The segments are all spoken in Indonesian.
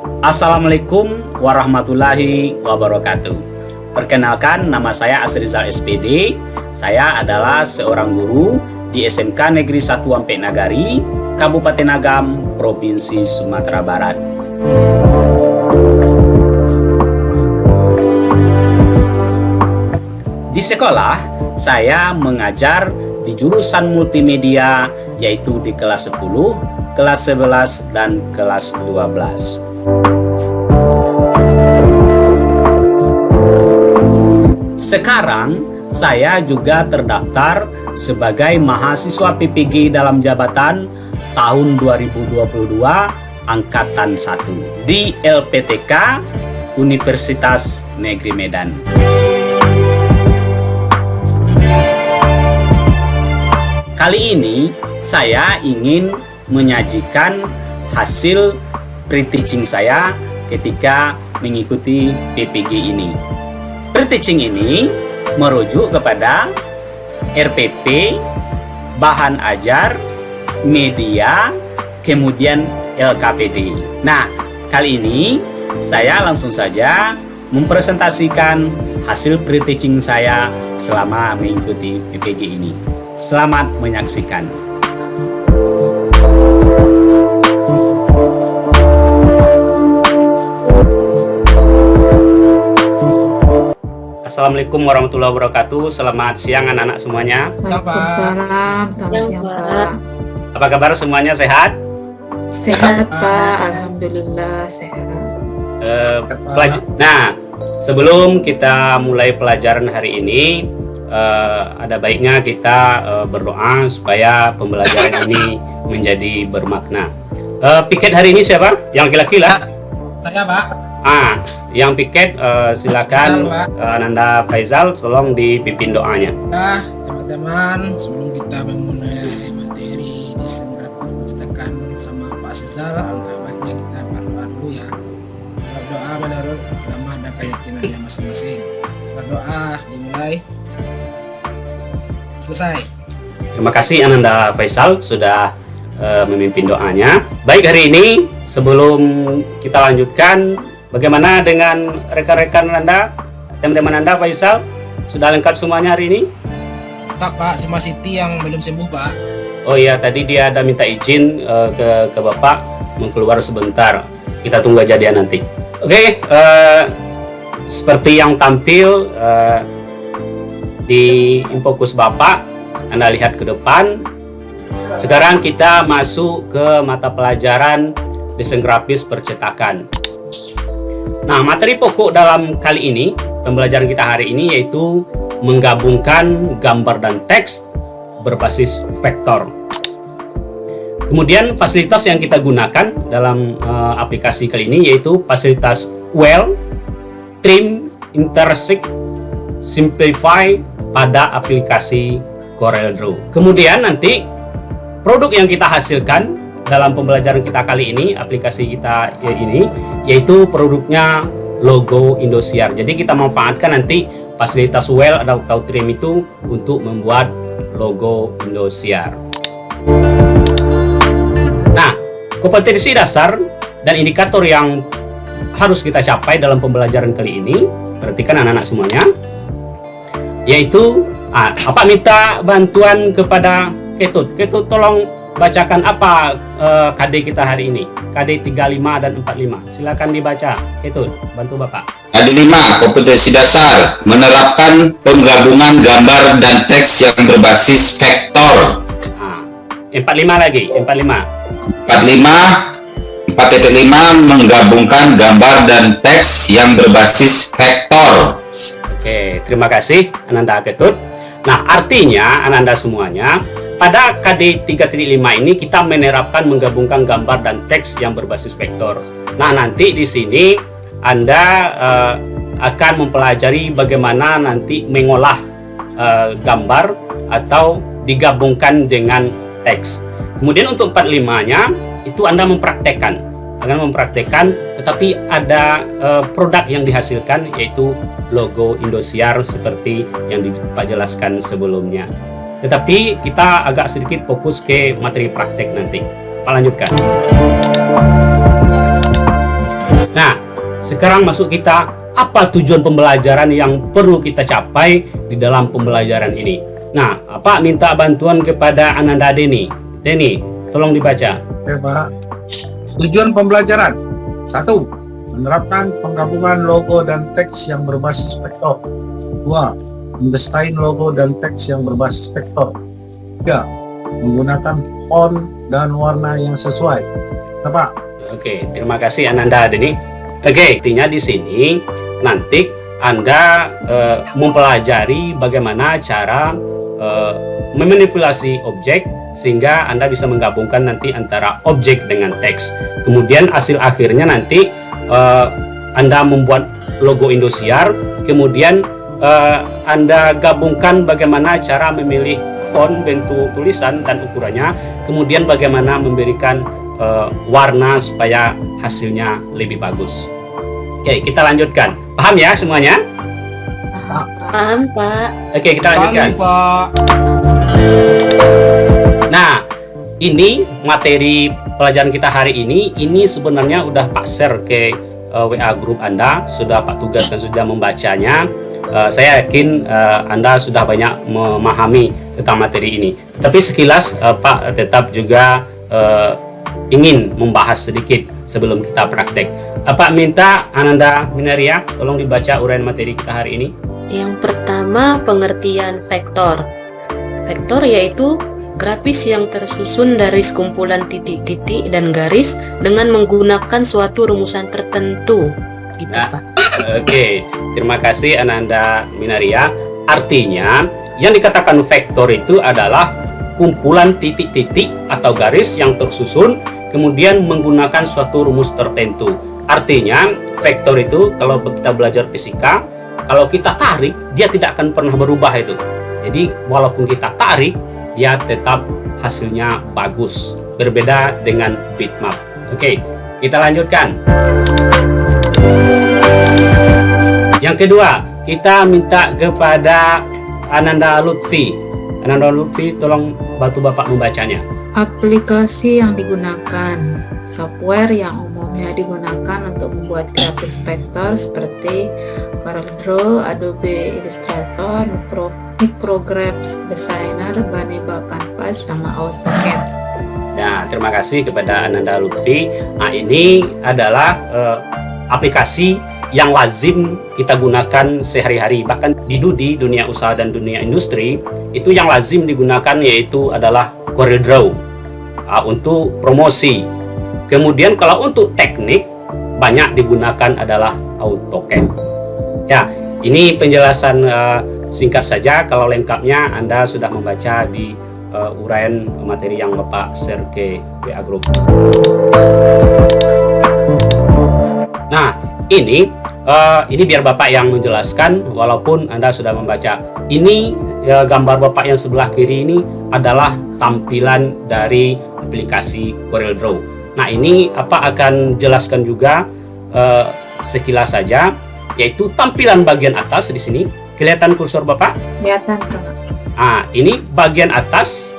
Assalamualaikum warahmatullahi wabarakatuh. Perkenalkan, nama saya Asrizal SPD. Saya adalah seorang guru di SMK Negeri 1 Ampek Nagari, Kabupaten Agam, Provinsi Sumatera Barat. Di sekolah, saya mengajar di jurusan multimedia, yaitu di kelas 10, kelas 11, dan kelas 12. Sekarang, saya juga terdaftar sebagai mahasiswa PPG dalam jabatan tahun 2022 Angkatan 1 di LPTK Universitas Negeri Medan. Kali ini, saya ingin menyajikan hasil pre-teaching saya ketika mengikuti PPG ini. Pre-teaching ini merujuk kepada RPP, bahan ajar, media, kemudian LKPD. Nah, kali ini saya langsung saja mempresentasikan hasil pre-teaching saya selama mengikuti PPG ini. Selamat menyaksikan. Assalamualaikum warahmatullahi wabarakatuh. Selamat siang anak-anak semuanya. Waalaikumsalam. Selamat siang, Pak. Apa kabar semuanya, sehat? Sehat, Pak. Alhamdulillah sehat. Nah, sebelum kita mulai pelajaran hari ini, ada baiknya kita berdoa supaya pembelajaran ini menjadi bermakna. Piket hari ini siapa? Yang laki-laki lah. Saya, Pak. Yang piket silakan Ananda Faisal, tolong dipimpin doanya. Nah, teman-teman, sebelum kita memulai materi desain grafik cetakan sama Pak Sizal, alangkah baiknya kita berdoa dulu ya. Berdoa menurut agama dan keyakinannya masing-masing. Berdoa dimulai. Selesai. Terima kasih Ananda Faisal sudah memimpin doanya. Baik, hari ini sebelum kita lanjutkan, bagaimana dengan rekan-rekan Anda, teman-teman Anda, Faisal? Sudah lengkap semuanya hari ini? Pak, sama Siti yang belum sembuh, Pak. Oh iya, tadi dia ada minta izin ke Bapak mau keluar sebentar. Kita tunggu aja dia nanti. Oke, seperti yang tampil di infokus Bapak, Anda lihat ke depan. Sekarang kita masuk ke mata pelajaran desain grafis percetakan. Nah, materi pokok dalam kali ini, pembelajaran kita hari ini yaitu menggabungkan gambar dan teks berbasis vektor. Kemudian fasilitas yang kita gunakan dalam aplikasi kali ini yaitu fasilitas Well, Trim, Intersect, Simplify pada aplikasi CorelDRAW. Kemudian nanti produk yang kita hasilkan dalam pembelajaran kita kali ini, aplikasi kita ini, yaitu produknya logo Indosiar. Jadi kita manfaatkan nanti fasilitas Well atau Trim itu untuk membuat logo Indosiar. Nah, kompetensi dasar dan indikator yang harus kita capai dalam pembelajaran kali ini, perhatikan anak-anak semuanya, yaitu apa minta bantuan kepada Ketut. Ketut tolong bacakan apa KD kita hari ini. KD 35 dan 45. Silakan dibaca. Ketut, bantu Bapak. KD 5, kompetensi dasar, menerapkan penggabungan gambar dan teks yang berbasis vektor. 45 lagi, 45. 4.5 menggabungkan gambar dan teks yang berbasis vektor. Oke, terima kasih Ananda Ketut. Nah, artinya Ananda semuanya, pada KD 3.5 ini kita menerapkan menggabungkan gambar dan teks yang berbasis vektor. Nah, nanti di sini Anda akan mempelajari bagaimana nanti mengolah gambar atau digabungkan dengan teks. Kemudian untuk 45-nya itu Anda mempraktekkan, tetapi ada produk yang dihasilkan yaitu logo Indosiar seperti yang Pak jelaskan sebelumnya. Tetapi kita agak sedikit fokus ke materi praktek nanti. Pak lanjutkan. sekarang masuk kita, apa tujuan pembelajaran yang perlu kita capai di dalam pembelajaran ini. Nah, Pak minta bantuan kepada Ananda Denny. Denny, tolong dibaca. Oke Pak. Tujuan pembelajaran 1. Menerapkan penggabungan logo dan teks yang berbasis vektor. 2. Mendesain logo dan teks yang berbasis vektor. 3. Menggunakan font dan warna yang sesuai. Nah, Pak. Oke, terima kasih Ananda Denny. Oke, artinya di sini nanti Anda mempelajari bagaimana cara memanipulasi objek sehingga Anda bisa menggabungkan nanti antara objek dengan teks. Kemudian hasil akhirnya nanti Anda membuat logo Indosiar, kemudian Anda gabungkan bagaimana cara memilih font, bentuk tulisan dan ukurannya, kemudian bagaimana memberikan warna supaya hasilnya lebih bagus. Oke, kita lanjutkan. Paham ya semuanya? Paham, Pak. Oke, kita lanjutkan. Pak. Nah, ini materi pelajaran kita hari ini sebenarnya udah Pak share ke WA grup Anda, sudah Pak tugas dan sudah membacanya. Saya yakin Anda sudah banyak memahami tentang materi ini. Tetapi sekilas Pak tetap juga ingin membahas sedikit sebelum kita praktek. Pak minta Ananda Minaria tolong dibaca uraian materi kita hari ini. Yang pertama, pengertian vektor. Vektor yaitu grafis yang tersusun dari sekumpulan titik-titik dan garis dengan menggunakan suatu rumusan tertentu. Gitu, Nah, Pak. Oke, terima kasih Ananda Minaria. Artinya, yang dikatakan vektor itu adalah kumpulan titik-titik atau garis yang tersusun kemudian menggunakan suatu rumus tertentu. Artinya, vektor itu kalau kita belajar fisika, kalau kita tarik, dia tidak akan pernah berubah itu. Jadi, walaupun kita tarik, dia tetap hasilnya bagus. Berbeda dengan bitmap. Oke, kita lanjutkan. Yang kedua, kita minta kepada Ananda Lutfi. Ananda Lutfi, tolong bantu Bapak membacanya. Aplikasi yang digunakan, software yang umumnya digunakan untuk membuat grafis vektor seperti CorelDRAW, Adobe Illustrator, Micrographs Designer, Baniba Canvas, sama AutoCAD. Nah, terima kasih kepada Ananda Lutfi. Nah, ini adalah aplikasi yang lazim kita gunakan sehari-hari. Bahkan di dunia usaha dan dunia industri, itu yang lazim digunakan yaitu adalah CorelDRAW untuk promosi. Kemudian kalau untuk teknik, banyak digunakan adalah AutoCAD. Ya, ini penjelasan singkat saja. Kalau lengkapnya Anda sudah membaca di uraian materi yang Bapak share ke WA Group. Nah, ini biar Bapak yang menjelaskan walaupun Anda sudah membaca. Ini gambar Bapak yang sebelah kiri ini adalah tampilan dari aplikasi CorelDRAW. Nah, ini apa akan jelaskan juga sekilas saja, yaitu tampilan bagian atas di sini. Kelihatan kursor Bapak? Kelihatan, Pak. Nah, ini bagian atas,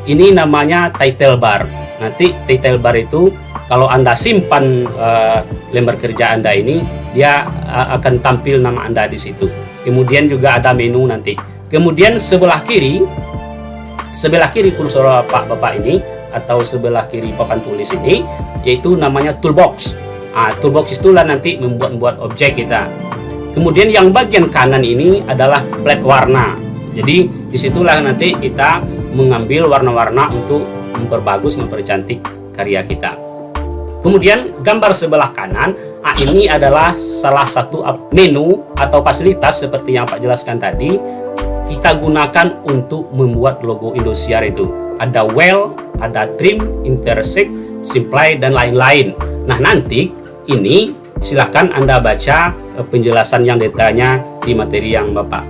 ini namanya title bar. Nanti title bar itu kalau Anda simpan lembar kerja Anda ini, dia akan tampil nama Anda di situ. Kemudian juga ada menu nanti. Kemudian sebelah kiri kursor Bapak ini atau sebelah kiri papan tulis ini, yaitu namanya toolbox. Toolbox itulah nanti membuat objek kita. Kemudian yang bagian kanan ini adalah plat warna. Jadi disitulah nanti kita mengambil warna-warna untuk memperbagus, mempercantik karya kita. Kemudian gambar sebelah kanan, ini adalah salah satu menu atau fasilitas seperti yang Pak jelaskan tadi. Kita gunakan untuk membuat logo Indosiar itu. Ada well, ada trim, intersect, simply, dan lain-lain. Nah, nanti ini silakan Anda baca penjelasan yang detailnya di materi yang Bapak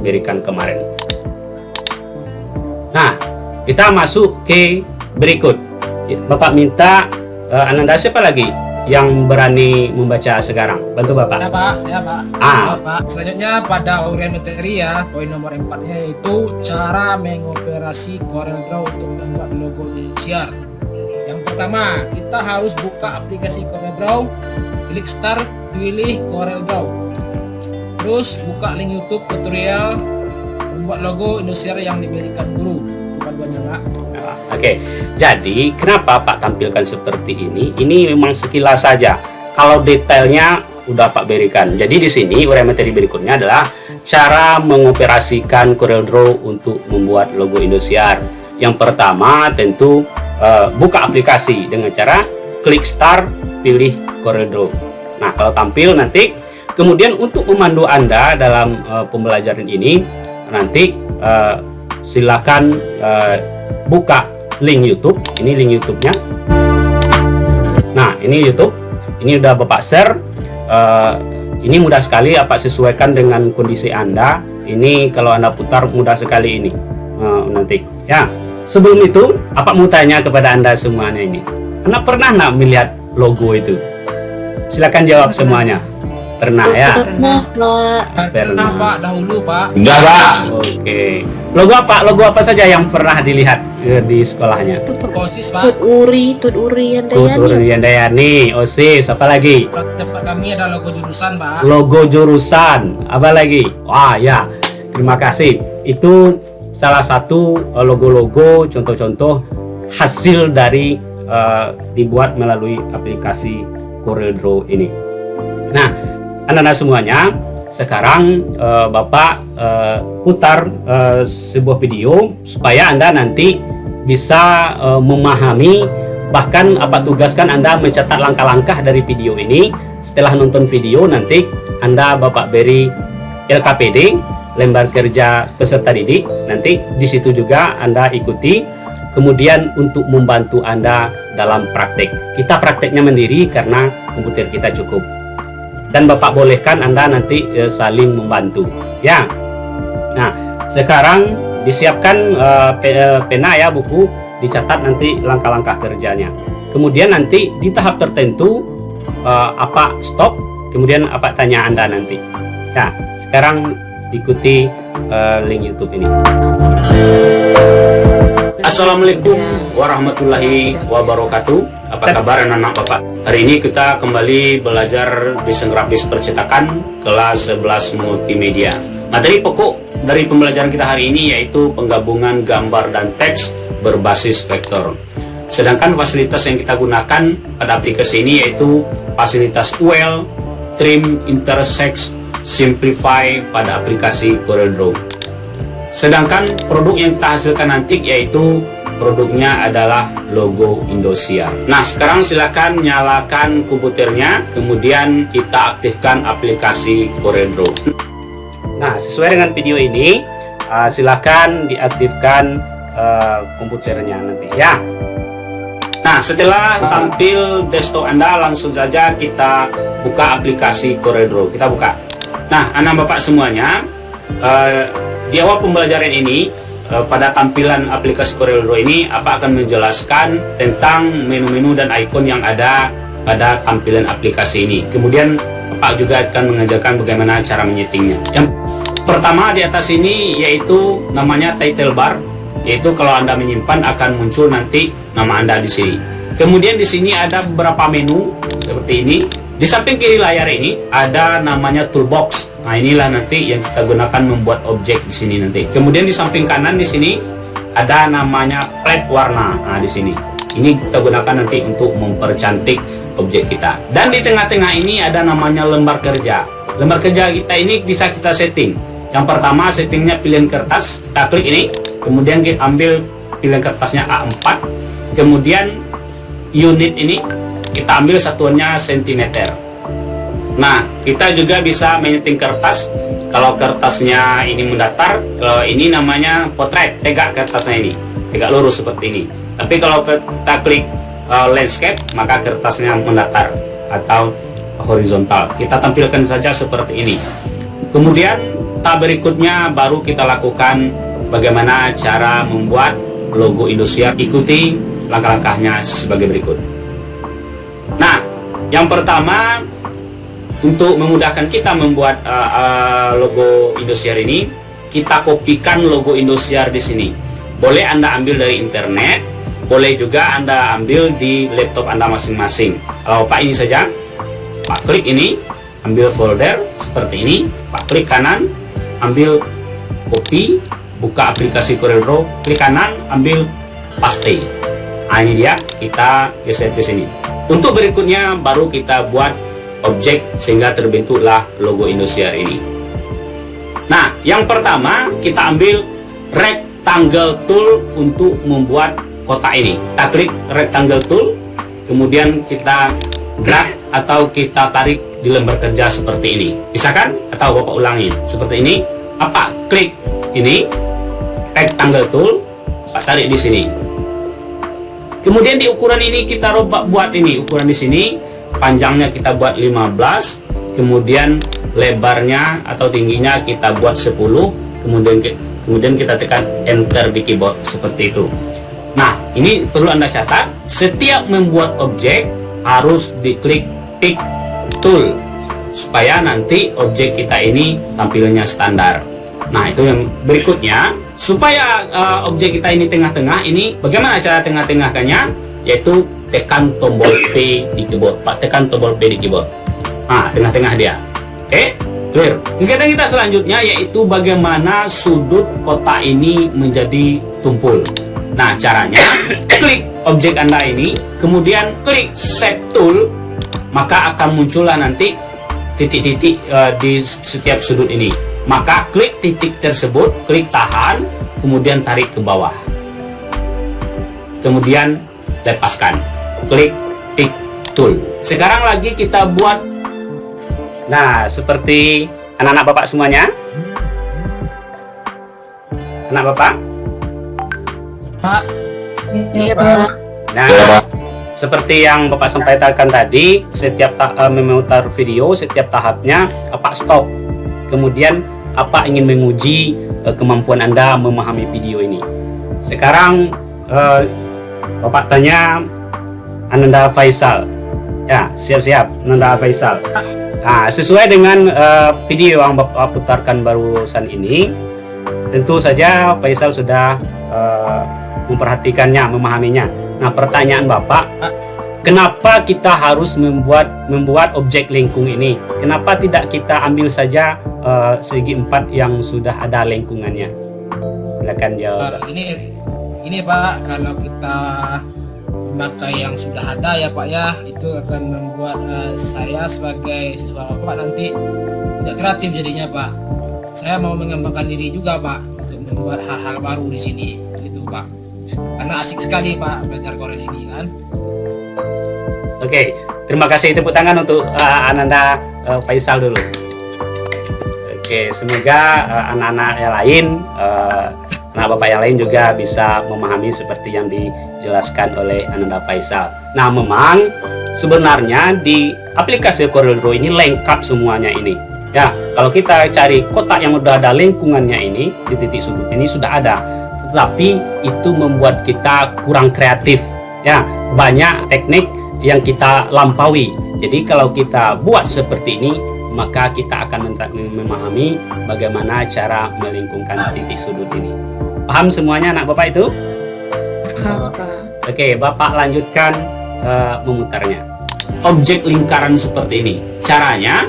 berikan kemarin. Nah, kita masuk ke berikut. Bapak minta Ananda siapa lagi yang berani membaca sekarang? Bantu Bapak. Saya Pak. Pak. Selanjutnya pada uraian materi ya, poin nomor 4-nya yaitu cara mengoperasi CorelDRAW untuk membuat logo Indosiar. Yang pertama, kita harus buka aplikasi CorelDRAW, klik start, pilih CorelDRAW. Terus buka link YouTube tutorial membuat logo Indosiar yang diberikan guru. Itu panduannya, Pak. Oke, jadi kenapa Pak tampilkan seperti ini? Ini memang sekilas saja. Kalau detailnya udah Pak berikan. Jadi di sini uraian materi berikutnya adalah cara mengoperasikan CorelDRAW untuk membuat logo Indosiar. Yang pertama tentu buka aplikasi dengan cara klik start, pilih CorelDRAW. Nah, kalau tampil nanti, kemudian untuk memandu Anda dalam pembelajaran ini, nanti silakan buka link YouTube. Ini link YouTube-nya. Nah, ini YouTube. Ini udah Bapak share. Ini mudah sekali Bapak sesuaikan dengan kondisi Anda. Ini kalau Anda putar mudah sekali ini. Nanti ya. Sebelum itu, Bapak mau tanya kepada Anda semuanya ini. Anda pernah nggak melihat logo itu? Silakan jawab semuanya. Pernah ya? Pernah, Pernah, Pak, dahulu, Pak. Udah, Pak. Oke. Logo apa? Logo apa saja yang pernah dilihat di sekolahnya? OSIS, Pak. Tut Uri Handayani. Yandayani, OSIS, apa lagi? Tempat kami ada logo jurusan, Pak. Logo jurusan, apa lagi? Wah ya, terima kasih. Itu salah satu logo-logo, contoh-contoh hasil dari dibuat melalui aplikasi CorelDRAW ini. Nah, anak-anak semuanya, sekarang Bapak putar sebuah video supaya Anda nanti bisa memahami, bahkan apa tugaskan Anda mencatat langkah-langkah dari video ini. Setelah nonton video nanti Anda Bapak beri LKPD, lembar kerja peserta didik. Nanti di situ juga Anda ikuti. Kemudian untuk membantu Anda dalam praktek. Kita prakteknya mandiri karena komputer kita cukup. Dan Bapak bolehkan Anda nanti saling membantu. Ya. Nah, sekarang disiapkan pena ya, buku, dicatat nanti langkah-langkah kerjanya. Kemudian nanti di tahap tertentu apa stop, kemudian apa tanya Anda nanti. Ya, sekarang ikuti link YouTube ini. Assalamualaikum warahmatullahi wabarakatuh. Apa kabar anak-anak Bapak? Hari ini kita kembali belajar desain grafis percetakan kelas 11 multimedia. Materi pokok dari pembelajaran kita hari ini yaitu penggabungan gambar dan teks berbasis vektor. Sedangkan fasilitas yang kita gunakan pada aplikasi ini yaitu fasilitas UL, Trim, Intersect, Simplify pada aplikasi CorelDRAW. Sedangkan produk yang kita hasilkan nanti yaitu produknya adalah logo Indosiar. Nah, sekarang silakan nyalakan komputernya, kemudian kita aktifkan aplikasi CorelDRAW. Nah, sesuai dengan video ini, silakan diaktifkan komputernya nanti ya. Nah, setelah tampil desktop Anda, langsung saja kita buka aplikasi CorelDRAW. Kita buka. Nah, anak Bapak semuanya, di awal pembelajaran ini pada tampilan aplikasi CorelDRAW ini apa akan menjelaskan tentang menu-menu dan icon yang ada pada tampilan aplikasi ini. Kemudian Pak juga akan mengajarkan bagaimana cara menyetingnya. Yang pertama di atas ini yaitu namanya title bar, yaitu kalau Anda menyimpan akan muncul nanti nama Anda di sini. Kemudian di sini ada beberapa menu seperti ini. Di samping kiri layar ini ada namanya toolbox. Nah, inilah nanti yang kita gunakan membuat objek di sini nanti. Kemudian di samping kanan di sini ada namanya palette warna. Nah, di sini. Ini kita gunakan nanti untuk mempercantik objek kita. Dan di tengah-tengah ini ada namanya lembar kerja. Lembar kerja kita ini bisa kita setting. Yang pertama settingnya pilihan kertas. Kita klik ini. Kemudian kita ambil pilihan kertasnya A4. Kemudian unit ini kita ambil satuannya cm. Nah, kita juga bisa menyeting kertas. Kalau kertasnya ini mendatar, kalau ini namanya potret, tegak kertasnya ini, tegak lurus seperti ini. Tapi kalau kita klik landscape, maka kertasnya mendatar atau horizontal. Kita tampilkan saja seperti ini. Kemudian tab berikutnya baru kita lakukan bagaimana cara membuat logo Indosiar. Ikuti langkah-langkahnya sebagai berikut. Nah, yang pertama, untuk memudahkan kita membuat logo Indosiar ini, kita kopikan logo Indosiar di sini. Boleh Anda ambil dari internet, boleh juga Anda ambil di laptop Anda masing-masing. Kalau Pak ini saja, Pak klik ini, ambil folder seperti ini. Pak klik kanan, ambil copy, buka aplikasi CorelDRAW, klik kanan, ambil paste. Nah, ini dia, kita geser ke sini. Untuk berikutnya baru kita buat objek sehingga terbentuklah logo Indosiar ini. Nah, yang pertama kita ambil rectangle tool untuk membuat kotak ini. Kita klik rectangle tool, kemudian kita drag atau kita tarik di lembar kerja seperti ini. Bisa kan? Atau Bapak ulangi seperti ini. Apa? Klik ini rectangle tool, Bapak tarik di sini. Kemudian di ukuran ini kita buat ini ukuran di sini, panjangnya kita buat 15, kemudian lebarnya atau tingginya kita buat 10, kemudian kita tekan enter di keyboard seperti itu. Nah, ini perlu Anda catat, setiap membuat objek harus diklik pick tool supaya nanti objek kita ini tampilnya standar. Nah, itu yang berikutnya. Supaya objek kita ini tengah-tengah ini, bagaimana cara tengah-tengahkannya? Yaitu tekan tombol P di keyboard. Pak, tekan tombol P di keyboard. Nah, tengah-tengah dia. Oke, clear. Kegiatan kita selanjutnya yaitu bagaimana sudut kotak ini menjadi tumpul. Nah, caranya klik objek Anda ini, kemudian klik shape tool, maka akan muncullah nanti titik-titik di setiap sudut ini. Maka klik titik tersebut, klik tahan, kemudian tarik ke bawah. Kemudian lepaskan. Klik pick tool. Sekarang lagi kita buat. Nah, seperti anak-anak Bapak semuanya. Anak Bapak? Pak. Iya, Pak. Nah, seperti yang Bapak sampaikan tadi, setiap memutar video, setiap tahapnya Bapak stop. Kemudian apa ingin menguji kemampuan Anda memahami video ini. Sekarang Bapak tanya Ananda Faisal. Ya, siap-siap Ananda Faisal. Nah, sesuai dengan video yang Bapak putarkan barusan ini, tentu saja Faisal sudah memperhatikannya, memahaminya. Nah, pertanyaan Bapak, kenapa kita harus membuat objek lengkung ini? Kenapa tidak kita ambil saja segi 4 yang sudah ada lengkungannya? Silakan jawab. Ini Pak, kalau kita memakai yang sudah ada ya Pak ya, itu akan membuat saya sebagai siswa Bapak nanti tidak kreatif jadinya Pak. Saya mau mengembangkan diri juga Pak untuk membuat hal-hal baru di sini, itu Pak. Karena asik sekali Pak belajar Corel ini kan. Oke, terima kasih, tepuk tangan untuk Ananda Faisal dulu. Oke, semoga anak-anak yang lain, anak Bapak yang lain juga bisa memahami seperti yang dijelaskan oleh Ananda Faisal. Nah, memang sebenarnya di aplikasi CorelDRAW ini lengkap semuanya ini. Ya, kalau kita cari kotak yang udah ada lengkungannya ini, di titik sudut ini sudah ada. Tetapi itu membuat kita kurang kreatif. Ya, banyak teknik yang kita lampaui. Jadi kalau kita buat seperti ini, maka kita akan memahami bagaimana cara melengkungkan titik sudut ini. Paham semuanya anak Bapak itu? Paham, Pak. Oke, Bapak lanjutkan memutarnya. Objek lingkaran seperti ini. Caranya,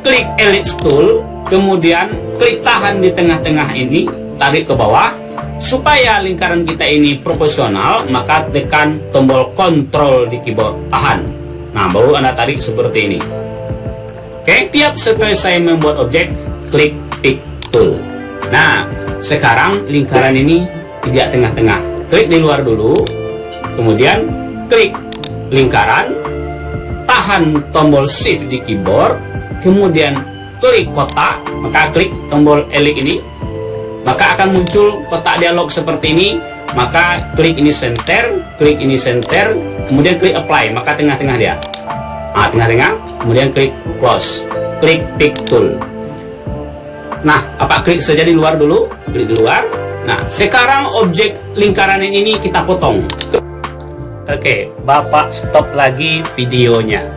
klik ellipse tool, kemudian klik tahan di tengah-tengah ini, tarik ke bawah. Supaya lingkaran kita ini proporsional, maka tekan tombol kontrol di keyboard, tahan. Nah, baru Anda tarik seperti ini. Oke, tiap selesai membuat objek, klik pick tool. Nah, sekarang lingkaran ini tidak tengah-tengah. Klik di luar dulu, kemudian klik lingkaran, tahan tombol shift di keyboard, kemudian klik kotak, maka klik tombol elip ini, maka akan muncul kotak dialog seperti ini. Maka klik ini center, kemudian klik apply, maka tengah-tengah dia. Nah, tengah-tengah, kemudian klik close, klik pick tool. Nah, apa klik saja di luar dulu, klik di luar. Nah, sekarang objek lingkaran ini kita potong. Oke, Bapak stop lagi videonya.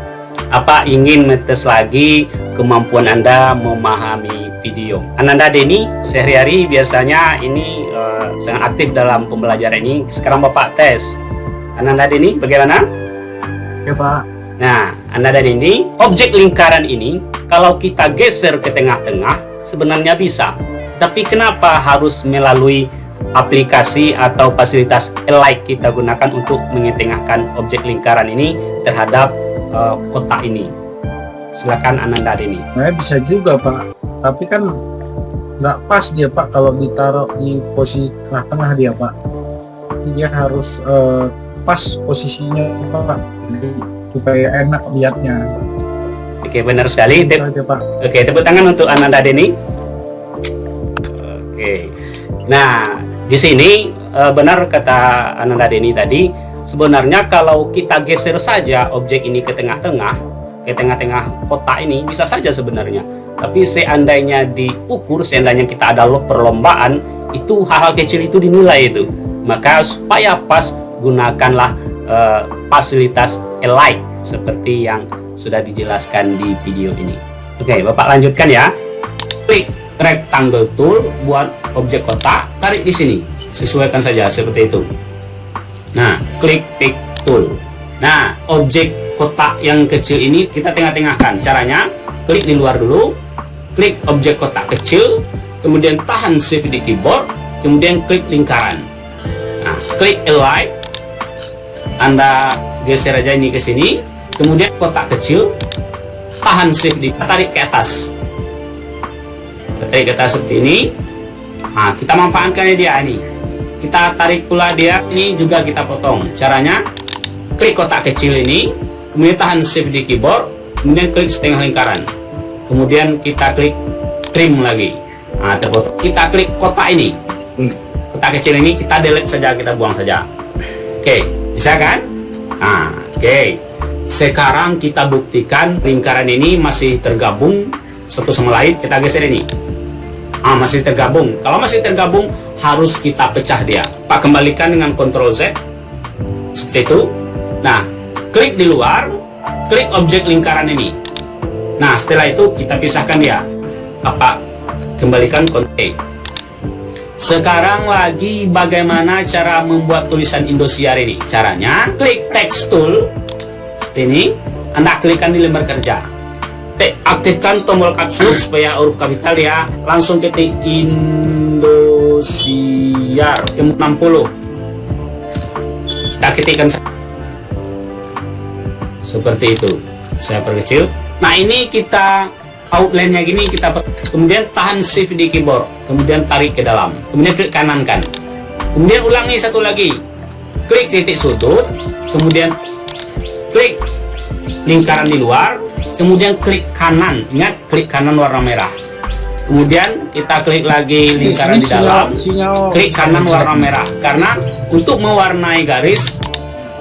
Apa ingin metes lagi kemampuan Anda memahami video? Ananda Denny sehari-hari biasanya ini sangat aktif dalam pembelajaran ini. Sekarang Bapak tes. Ananda Denny bagaimana? Ya Pak. Nah, Anda dari ini, objek lingkaran ini kalau kita geser ke tengah-tengah sebenarnya bisa. Tapi kenapa harus melalui aplikasi atau fasilitas Align kita gunakan untuk mengetengahkan objek lingkaran ini terhadap kotak ini? Silakan Ananda Deni. Nah, bisa juga Pak, tapi kan nggak pas dia Pak kalau ditaruh di posisi tengah-tengah dia Pak. Dia harus pas posisinya Pak, jadi supaya enak lihatnya. Oke, benar sekali. Itu aja, Pak. Oke, tepuk tangan untuk Ananda Deni. Oke. Nah, di sini benar kata Ananda Deni tadi, sebenarnya kalau kita geser saja objek ini ke tengah-tengah kotak ini bisa saja sebenarnya. Tapi seandainya diukur, seandainya kita ada perlombaan, itu hal-hal kecil itu dinilai itu. Maka supaya pas, gunakanlah fasilitas Align seperti yang sudah dijelaskan di video ini. Oke, Bapak lanjutkan ya. Klik rectangle tool buat objek kotak, tarik di sini, sesuaikan saja seperti itu. Nah, klik pick tool. Nah, objek kotak yang kecil ini kita tengah-tengahkan. Caranya, klik di luar dulu, klik objek kotak kecil, kemudian tahan shift di keyboard, kemudian klik lingkaran. Nah, klik Align, Anda geser aja ini ke sini, kemudian kotak kecil, tahan shift di tarik ke atas. Tarik ke atas seperti ini. Nah, kita manfaatkan dia ini. Kita tarik pula dia, ini juga kita potong. Caranya, klik kotak kecil ini, kemudian tahan shift di keyboard, kemudian klik setengah lingkaran. Kemudian kita klik trim lagi. Nah, terpotong. Kita klik kotak ini. Kotak kecil ini kita delete saja, kita buang saja. Oke, bisa kan? Nah, oke. Sekarang kita buktikan lingkaran ini masih tergabung satu sama lain. Kita geser ini. Masih tergabung. Kalau masih tergabung, harus kita pecah dia. Pak, kembalikan dengan Ctrl Z. Seperti itu. Nah, klik di luar, klik objek lingkaran ini. Nah, setelah itu kita pisahkan dia. Bapak, kembalikan Ctrl E. Sekarang lagi bagaimana cara membuat tulisan Indosiar ini? Caranya, klik text tool. Seperti ini. Anda klikkan di lembar kerja. Aktifkan tombol caps lock supaya huruf kapital ya. Langsung ketik Indosiar 60. Kita ketikkan seperti itu. Saya perkecil. Nah, ini kita outline-nya gini, kita kemudian tahan shift di keyboard, kemudian tarik ke dalam, kemudian klik kanan kan. Kemudian ulangi satu lagi. Klik titik sudut, kemudian klik lingkaran di luar, kemudian klik kanan. Ingat, klik kanan warna merah. Kemudian kita klik lagi lingkaran di dalam, klik kanan warna merah. Karena untuk mewarnai garis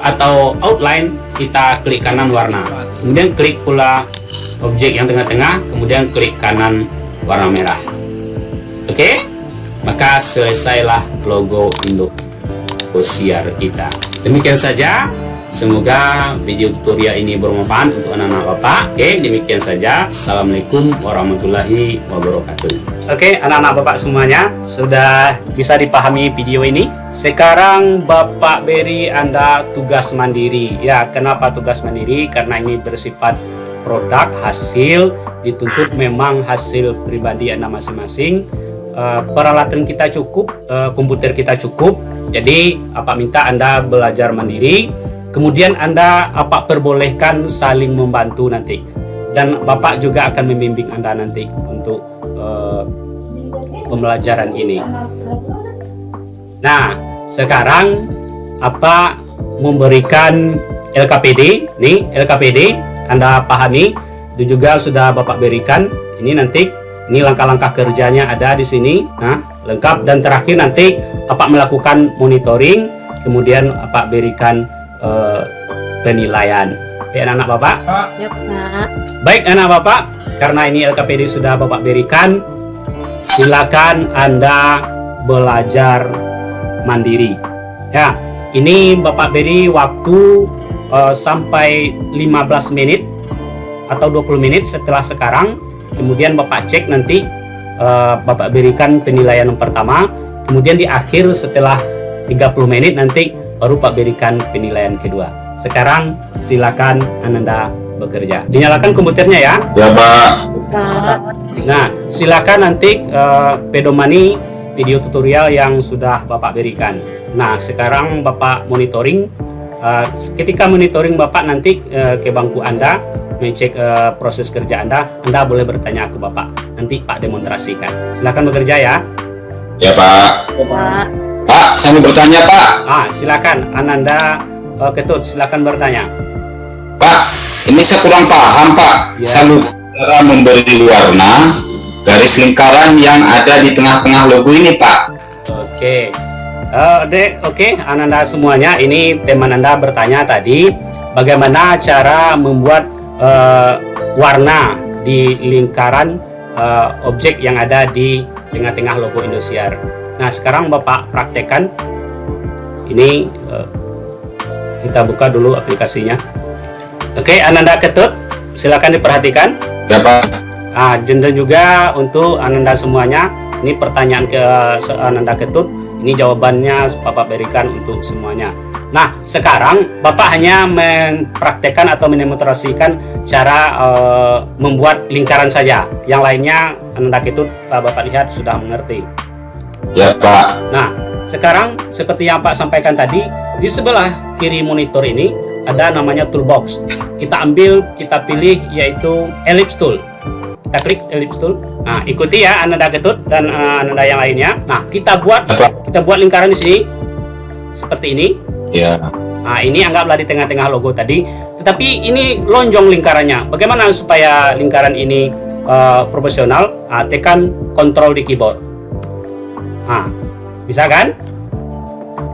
atau outline, kita klik kanan warna. Kemudian klik pula objek yang tengah-tengah, kemudian klik kanan warna merah. Oke? Maka selesailah logo Indosiar kita. Demikian saja. Semoga video tutorial ini bermanfaat untuk anak-anak Bapak. Oke, demikian saja. Assalamualaikum warahmatullahi wabarakatuh. Oke, anak-anak Bapak semuanya, sudah bisa dipahami video ini. Sekarang Bapak beri Anda tugas mandiri. Ya, kenapa tugas mandiri? Karena ini bersifat produk, hasil, dituntut memang hasil pribadi Anda masing-masing. Peralatan kita cukup, komputer kita cukup. Jadi, Bapak minta Anda belajar mandiri. Kemudian Anda perbolehkan saling membantu nanti, dan Bapak juga akan membimbing Anda nanti untuk pembelajaran ini. Nah, sekarang memberikan LKPD. Nih LKPD Anda pahami, itu juga sudah Bapak berikan. Ini nanti, ini langkah-langkah kerjanya ada di sini. Nah, lengkap, dan terakhir nanti Bapak melakukan monitoring, kemudian Bapak berikan penilaian. Oke, anak-anak Bapak. Ya, Pak. Baik, anak Bapak, karena ini LKPD sudah Bapak berikan, silakan Anda belajar mandiri. Ya, ini Bapak beri waktu sampai 15 menit atau 20 menit setelah sekarang. Kemudian Bapak cek nanti, Bapak berikan penilaian yang pertama. Kemudian di akhir setelah 30 menit nanti baru Pak berikan penilaian kedua. Sekarang silakan Ananda bekerja. Dinyalakan komputernya ya. Ya Pak. Pak. Nah, silakan nanti pedomani video tutorial yang sudah Bapak berikan. Nah, sekarang Bapak monitoring. Ketika monitoring Bapak nanti ke bangku Anda, mengecek proses kerja Anda boleh bertanya ke Bapak. Nanti Pak demonstrasikan. Silakan bekerja ya. Ya Pak. Pak. Pak, saya mau bertanya Pak. Silakan Ananda Ketut, silakan bertanya. Pak, ini saya kurang paham Pak. Ya. Saya lupa cara memberi warna garis lingkaran yang ada di tengah-tengah logo ini Pak. Oke. Oke, Ananda semuanya, ini teman Anda bertanya tadi bagaimana cara membuat warna di lingkaran objek yang ada di tengah-tengah logo Indosiar. Nah, sekarang Bapak praktekkan. Ini kita buka dulu aplikasinya. Oke, Ananda Ketut, silakan diperhatikan. Ya Pak. Dan juga untuk Ananda semuanya, ini pertanyaan ke Ananda Ketut, ini jawabannya Bapak berikan untuk semuanya. Nah, sekarang Bapak hanya mempraktekkan atau mendemonstrasikan cara membuat lingkaran saja. Yang lainnya Ananda Ketut, Bapak lihat sudah mengerti. Ya Pak. Nah, sekarang seperti yang Pak sampaikan tadi, di sebelah kiri monitor ini ada namanya toolbox. Kita ambil, kita pilih yaitu ellipse tool. Kita klik ellipse tool. Nah, ikuti ya Ananda Ketut dan Ananda yang lainnya. Nah, kita buat lingkaran di sini seperti ini. Ya. Nah, ini anggaplah di tengah-tengah logo tadi. Tetapi ini lonjong lingkarannya. Bagaimana supaya lingkaran ini profesional? Tekan Ctrl di keyboard. Nah, bisa kan?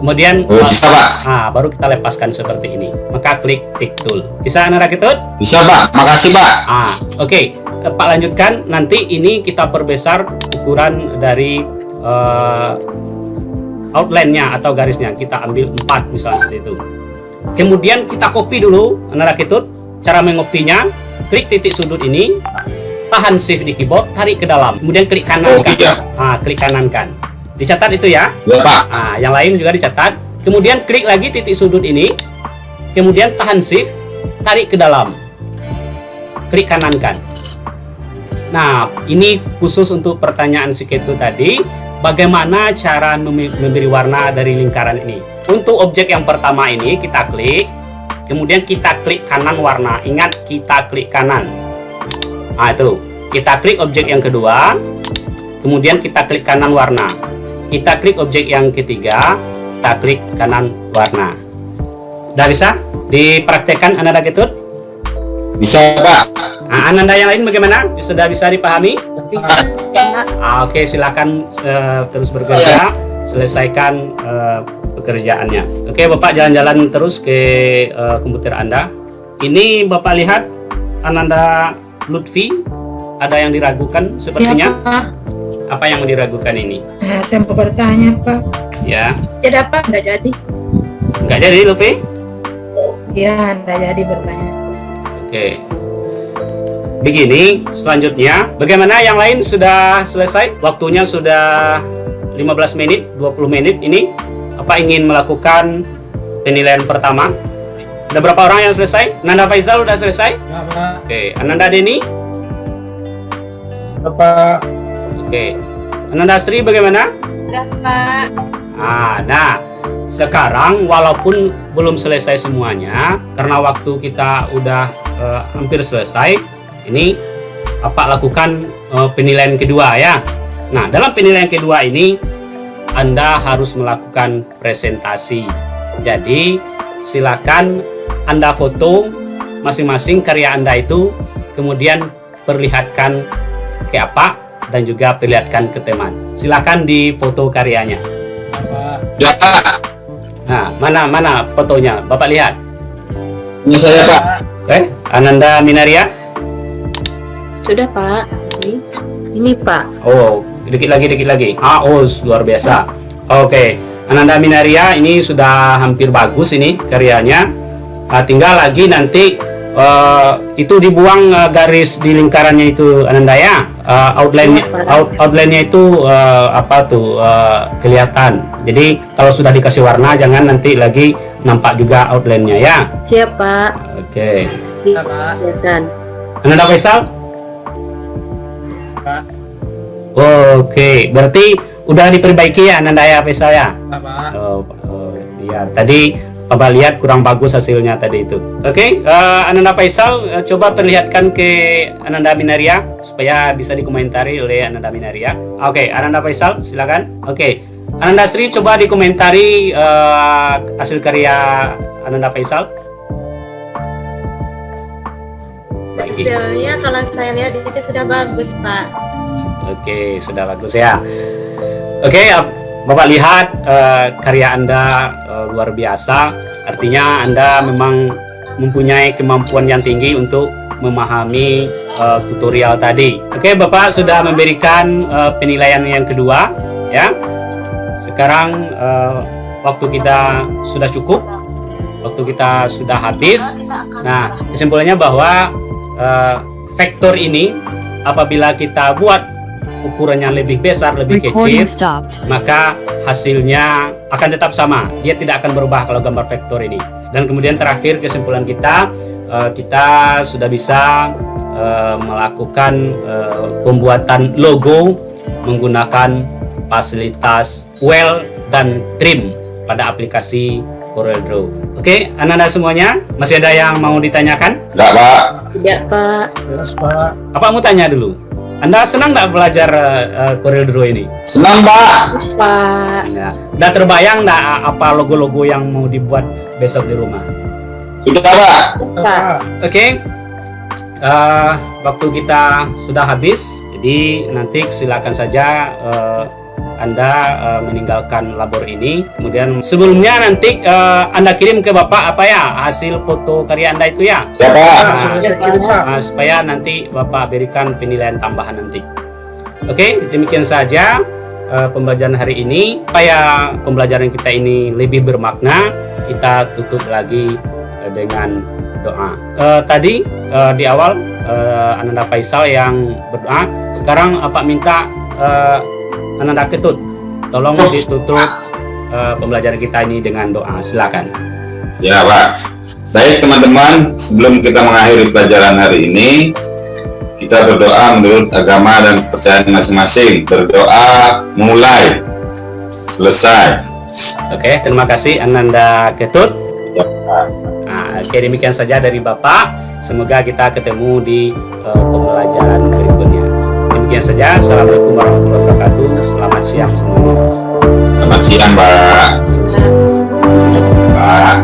Kemudian Bisa Pak. baru kita lepaskan seperti ini. Maka klik pick tool. Bisa Ananda Ketut? Bisa Pak. Makasih Pak. Oke. Pak lanjutkan. Nanti ini kita perbesar ukuran dari outline-nya atau garisnya. Kita ambil 4 misalnya seperti itu. Kemudian kita copy dulu Ananda Ketut. Cara mengopinya, klik titik sudut ini, tahan shift di keyboard, tarik ke dalam. Kemudian klik kanan kan. Iya. Klik kanan kan. Dicatat itu ya. Ya Pak. Yang lain juga dicatat. Kemudian klik lagi titik sudut ini. Kemudian tahan shift, tarik ke dalam. Klik kanan kan. Nah, ini khusus untuk pertanyaan si Ketut tadi. Bagaimana cara memberi warna dari lingkaran ini? Untuk objek yang pertama ini kita klik. Kemudian kita klik kanan warna. Ingat, kita klik kanan. Itu. Kita klik objek yang kedua. Kemudian kita klik kanan warna. Kita klik objek yang ketiga, kita klik kanan warna. Udah bisa dipraktekkan Ananda Ketut? Bisa Pak. Ananda yang lain bagaimana? Sudah bisa dipahami? Bisa, Pak. Oke, silakan terus bekerja, selesaikan pekerjaannya. Oke, Bapak jalan-jalan terus ke komputer Anda. Ini Bapak lihat Ananda Lutfi, ada yang diragukan sepertinya. Ya, Pak. Apa yang diragukan ini? Saya mau bertanya, Pak. Ya, Ya, Pak, nggak jadi. nggak jadi Lutfi? Ya, nggak jadi bertanya. Oke. Begini, selanjutnya, bagaimana yang lain sudah selesai? Waktunya sudah 15 menit, 20 menit ini. Apa ingin melakukan penilaian pertama? Ada berapa orang yang selesai? Ananda Faizal sudah selesai? Ya Pak. Oke, Ananda Deni? Bapak. Oke. Ananda Sri bagaimana? Udah, Pak. Nah, sekarang walaupun belum selesai semuanya, karena waktu kita udah hampir selesai, ini Bapak lakukan penilaian kedua ya. Nah, dalam penilaian kedua ini Anda harus melakukan presentasi. Jadi, silakan Anda foto masing-masing karya Anda itu, kemudian perlihatkan ke apa dan juga perlihatkan ke teman. Silakan di foto karyanya. Pak. Ya Pak. Nah, mana fotonya? Bapak lihat. Ini saya Pak. Oke, Ananda Minaria. Sudah, Pak. Ini Pak. Oh, dikit lagi. Luar biasa. Oke, Ananda Minaria ini sudah hampir bagus ini karyanya. Tinggal lagi nanti itu dibuang garis di lingkarannya itu Ananda ya. Outline-nya itu kelihatan. Jadi kalau sudah dikasih warna jangan nanti lagi nampak juga outline-nya ya. Siap, Pak. Oke. Ya, Pak. Kelihatan. Ananda Faisal? Pak. Oke, berarti udah diperbaiki ya Ananda ya Faisal ya? Ya, Pak. Iya, tadi Bapak lihat kurang bagus hasilnya tadi itu. Oke, Ananda Faisal, coba perlihatkan ke Ananda Minaria supaya bisa dikomentari oleh Ananda Minaria. Oke, Ananda Faisal, silakan. Oke, Ananda Sri, coba dikomentari hasil karya Ananda Faisal. Hasilnya kalau saya lihat itu sudah bagus, Pak. Oke, sudah bagus ya. Oke, Bapak lihat karya Anda luar biasa. Artinya Anda memang mempunyai kemampuan yang tinggi untuk memahami tutorial tadi. Oke, Bapak sudah memberikan penilaian yang kedua ya. Sekarang waktu kita sudah cukup. Waktu kita sudah habis. Nah, kesimpulannya bahwa vektor ini apabila kita buat ukurannya lebih besar, lebih kecil, maka hasilnya akan tetap sama. Dia tidak akan berubah kalau gambar vektor ini. Dan kemudian terakhir kesimpulan kita, kita sudah bisa melakukan pembuatan logo menggunakan fasilitas Well dan Trim pada aplikasi CorelDRAW. Oke, Ananda semuanya, masih ada yang mau ditanyakan? Enggak, Pak. Tidak, Pak. Jelas Pak. Apa mau tanya dulu? Anda senang nggak belajar CorelDRAW ini? Senang, Pak. Pak. Ya. Udah terbayang nggak apa logo-logo yang mau dibuat besok di rumah? Sudah, Pak. Pak. Oke, waktu kita sudah habis, jadi nanti silakan saja Anda meninggalkan labor ini. Kemudian sebelumnya nanti Anda kirim ke Bapak apa ya hasil foto karya Anda itu ya, Ya, Pak. Sudah saya kirim Pak. supaya nanti Bapak berikan penilaian tambahan nanti. Oke, demikian saja pembelajaran hari ini. Supaya pembelajaran kita ini lebih bermakna, kita tutup lagi dengan doa. Tadi di awal Ananda Faisal yang berdoa. Sekarang Bapak minta Ananda Ketut, tolong ditutup pembelajaran kita ini dengan doa. Silakan. Ya, Pak. Baik, teman-teman, sebelum kita mengakhiri pelajaran hari ini, kita berdoa menurut agama dan kepercayaan masing-masing. Berdoa mulai, selesai. Oke, terima kasih Ananda Ketut. Ya, Pak. Nah, oke, demikian saja dari Bapak. Semoga kita ketemu di pembelajaran berikutnya. Demikian saja. Assalamualaikum warahmatullahi wabarakatuh. Selamat siang semuanya. Selamat siang, Pak. Pak.